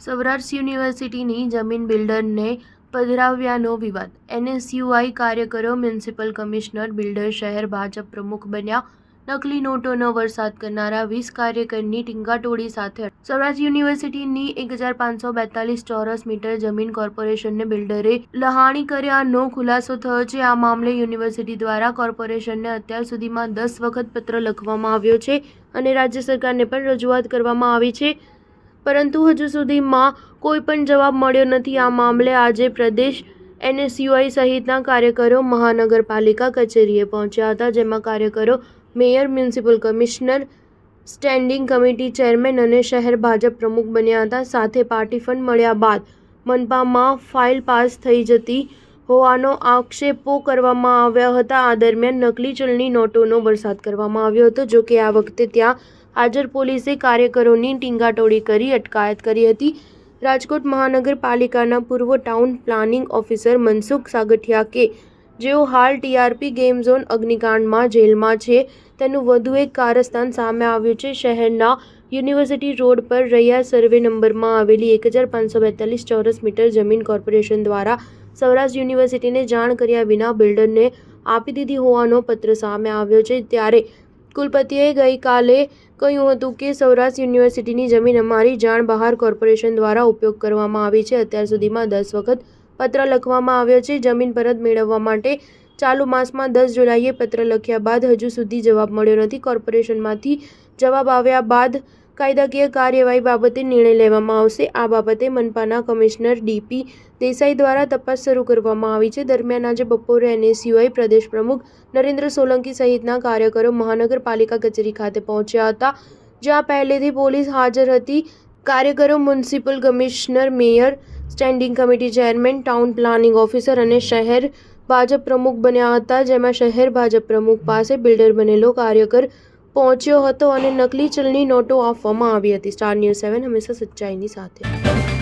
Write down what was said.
સૌરાષ્ટ્ર યુનિવર્સિટીની જમીન બિલ્ડરને પધરાવ્યાનો વિવાદ. એનએસયુઆઈ કાર્યકરો મ્યુનિસિપલ કમિશનર બિલ્ડર શહેર ભાજપ પ્રમુખ બન્યા. નકલી નોટોનો વરસાદ કરનારા 20 કાર્યકરની ટીંગાટોળી સાથે સૌરાષ્ટ્ર યુનિવર્સિટીની 1542 ચોરસ મીટર જમીન કોર્પોરેશનને બિલ્ડરે લહાણી કર્યાનો ખુલાસો થયો છે. આ મામલે યુનિવર્સિટી દ્વારા કોર્પોરેશનને અત્યાર સુધીમાં 10 વખત પત્ર લખવામાં આવ્યો છે અને રાજ્ય સરકારને પણ રજૂઆત કરવામાં આવી છે, પરંતુ હજુ સુધીમાં કોઈ પણ જવાબ મળ્યો નથી. આ મામલે આજે પ્રદેશ એનએસયુઆઈ સહિતના કાર્યકરો મહાનગરપાલિકા કચેરીએ પહોંચ્યા હતા, જેમાં કાર્યકરો mayor, municipal commissioner, standing committee chairman અને શહેર ભાજપ પ્રમુખ બન્યા હતા. સાથે પાર્ટી ફંડ મળ્યા બાદ મનપામાં ફાઇલ પાસ થઈ જતી હોવાનો આક્ષેપો કરવામાં આવ્યા હતા. આ દરમિયાન નકલી ચલણી નોટોનો વરસાદ કરવામાં આવ્યો હતો. જો કે આ વખતે ત્યાં હાજર પોલીસે કાર્યકરોની ટીંગાટોળી કરી અટકાયત કરી હતી. રાજકોટ મહાનગરપાલિકાના પૂર્વ town planning officer Mansukh Sagathiya કે જેઓ હાલ ટીઆરપી ગેમ ઝોન અગ્નિકાંડમાં જેલમાં છે, તેનું વધુ એક કારસ્તાન સામે આવ્યું છે. શહેરના યુનિવર્સિટી રોડ પર રૈયા સર્વે નંબરમાં આવેલી 1542 ચોરસ મીટર જમીન કોર્પોરેશન દ્વારા સૌરાષ્ટ્ર યુનિવર્સિટીને જાણ કર્યા વિના બિલ્ડરને આપી દીધી હોવાનો પત્ર સામે આવ્યો છે. ત્યારે કુલપતિએ ગઈકાલે કહ્યું હતું કે સૌરાષ્ટ્ર યુનિવર્સિટીની જમીન અમારી જાણ બહાર કોર્પોરેશન દ્વારા ઉપયોગ કરવામાં આવી છે. અત્યાર સુધીમાં 10 વખત પત્ર લખવામાં આવ્યો છે. જમીન પરત મેળવવા માટે ચાલુ માસમાં 10 જુલાઈએ પત્ર લખ્યા બાદ હજુ સુધી જવાબ મળ્યો નથી. કોર્પોરેશનમાંથી જવાબ આવ્યા બાદ કાયદાકીય કાર્યવાહી બાબતે નિર્ણય લેવામાં આવશે. આ બાબતે મનપાના કમિશનર ડીપી દેસાઈ દ્વારા તપાસ શરૂ કરવામાં આવી છે. દરમિયાન આજે બપોરે એનએસયુઆઈ પ્રદેશ પ્રમુખ નરેન્દ્ર સોલંકી સહિતના કાર્યકરો મહાનગરપાલિકા કચેરી ખાતે પહોંચ્યા હતા, જ્યાં પહેલેથી પોલીસ હાજર હતી. કાર્યકરો municipal commissioner, mayor, standing committee chairman, town planning officer અને શહેર ભાજપ પ્રમુખ બન્યા હતા, જેમાં શહેર ભાજપ પ્રમુખ પાસે બિલ્ડર બનેલો કાર્યકર પહોંચ્યો હતો અને નકલી ચલણી નોટો આપવામાં આવી હતી. સ્ટાર ન્યૂઝ 7 હંમેશા સચ્ચાઈની સાથે.